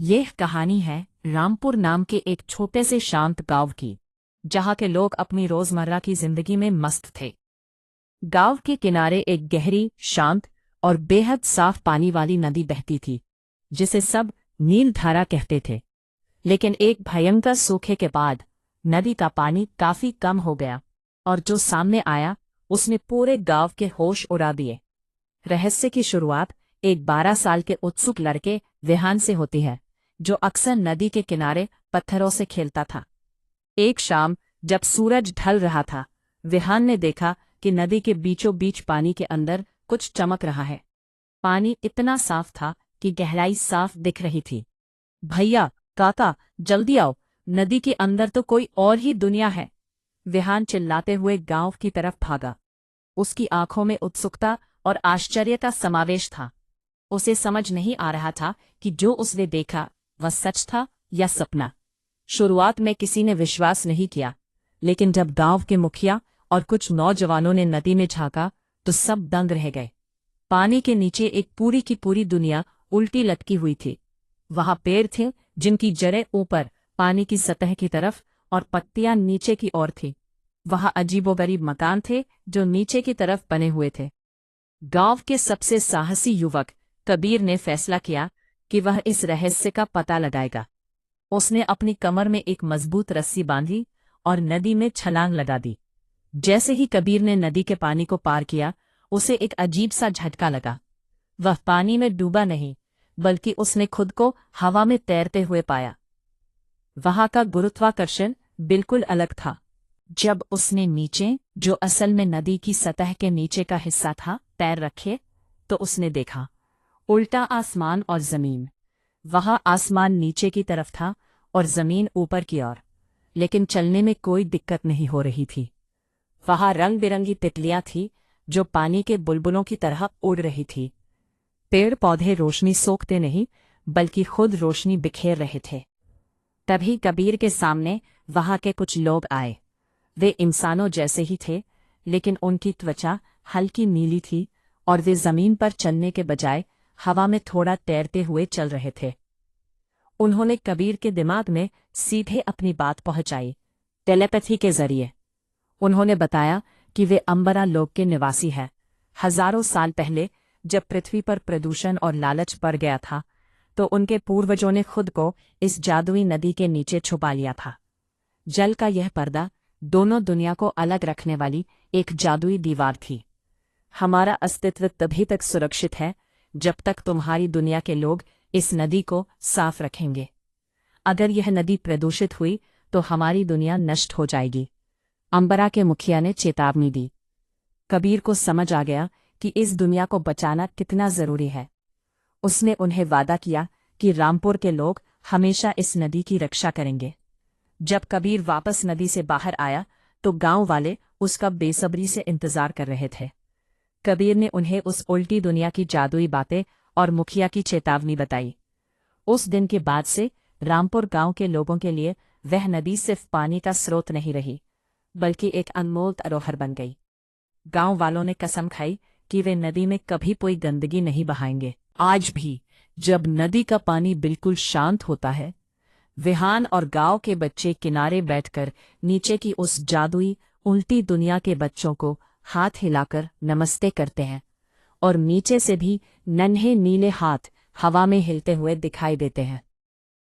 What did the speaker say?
यह कहानी है रामपुर नाम के एक छोटे से शांत गांव की, जहां के लोग अपनी रोजमर्रा की जिंदगी में मस्त थे। गांव के किनारे एक गहरी, शांत और बेहद साफ पानी वाली नदी बहती थी, जिसे सब नीलधारा कहते थे। लेकिन एक भयंकर सूखे के बाद नदी का पानी काफी कम हो गया, और जो सामने आया उसने पूरे गांव के होश उड़ा दिए। रहस्य की शुरुआत एक 12 साल के उत्सुक लड़के विहान से होती है, जो अक्सर नदी के किनारे पत्थरों से खेलता था। एक शाम जब सूरज ढल रहा था, विहान ने देखा कि नदी के बीचों बीच पानी के अंदर कुछ चमक रहा है। पानी इतना साफ था कि गहराई साफ दिख रही थी। भैया, काका, जल्दी आओ, नदी के अंदर तो कोई और ही दुनिया है। विहान चिल्लाते हुए गांव की तरफ भागा। उसकी आंखों में उत्सुकता और आश्चर्य का समावेश था। उसे समझ नहीं आ रहा था कि जो उसने देखा वह सच था या सपना। शुरुआत में किसी ने विश्वास नहीं किया, लेकिन जब गांव के मुखिया और कुछ नौजवानों ने नदी में झांका तो सब दंग रह गए। पानी के नीचे एक पूरी की पूरी दुनिया उल्टी लटकी हुई थी। वहां पेड़ थे जिनकी जड़ें ऊपर पानी की सतह की तरफ और पत्तियां नीचे की ओर थी। वहां अजीबोगरीब मकान थे जो नीचे की तरफ बने हुए थे। गांव के सबसे साहसी युवक कबीर ने फैसला किया कि वह इस रहस्य का पता लगाएगा। उसने अपनी कमर में एक मजबूत रस्सी बांधी और नदी में छलांग लगा दी। जैसे ही कबीर ने नदी के पानी को पार किया, उसे एक अजीब सा झटका लगा। वह पानी में डूबा नहीं, बल्कि उसने खुद को हवा में तैरते हुए पाया। वहां का गुरुत्वाकर्षण बिल्कुल अलग था। जब उसने नीचे, जो असल में नदी की सतह के नीचे का हिस्सा था, पैर रखे, तो उसने देखा उल्टा आसमान और जमीन। वहां आसमान नीचे की तरफ था और जमीन ऊपर की ओर, लेकिन चलने में कोई दिक्कत नहीं हो रही थी। वहां रंग बिरंगी तितलियां थीं जो पानी के बुलबुलों की तरह उड़ रही थी। पेड़ पौधे रोशनी सोखते नहीं, बल्कि खुद रोशनी बिखेर रहे थे। तभी कबीर के सामने वहां के कुछ लोग आए। वे इंसानों जैसे ही थे, लेकिन उनकी त्वचा हल्की नीली थी और वे जमीन पर चलने के बजाय हवा में थोड़ा तैरते हुए चल रहे थे। उन्होंने कबीर के दिमाग में सीधे अपनी बात पहुंचाई, टेलीपैथी के जरिए। उन्होंने बताया कि वे अंबरा लोक के निवासी हैं। हजारों साल पहले जब पृथ्वी पर प्रदूषण और लालच बढ़ गया था, तो उनके पूर्वजों ने खुद को इस जादुई नदी के नीचे छुपा लिया था। जल का यह पर्दा दोनों दुनिया को अलग रखने वाली एक जादुई दीवार थी। हमारा अस्तित्व तभी तक सुरक्षित है जब तक तुम्हारी दुनिया के लोग इस नदी को साफ रखेंगे। अगर यह नदी प्रदूषित हुई तो हमारी दुनिया नष्ट हो जाएगी। अंबरा के मुखिया ने चेतावनी दी। कबीर को समझ आ गया कि इस दुनिया को बचाना कितना जरूरी है। उसने उन्हें वादा किया कि रामपुर के लोग हमेशा इस नदी की रक्षा करेंगे। जब कबीर वापस नदी से बाहर आया तो गांव वाले उसका बेसब्री से इंतजार कर रहे थे। कबीर ने उन्हें उस उल्टी दुनिया की जादुई बातें और मुखिया की चेतावनी बताई। उस दिन के बाद से रामपुर गांव के लोगों के लिए वह नदी सिर्फ पानी का स्रोत नहीं रही, बल्कि एक अनमोल धरोहर बन गई। गांव वालों ने कसम खाई कि वे नदी में कभी कोई गंदगी नहीं बहाएंगे। आज भी जब नदी का पानी बिल्कुल शांत होता है, विहान और गांव के बच्चे किनारे बैठकर नीचे की उस जादुई उल्टी दुनिया के बच्चों को हाथ हिलाकर नमस्ते करते हैं, और नीचे से भी नन्हे नीले हाथ हवा में हिलते हुए दिखाई देते हैं।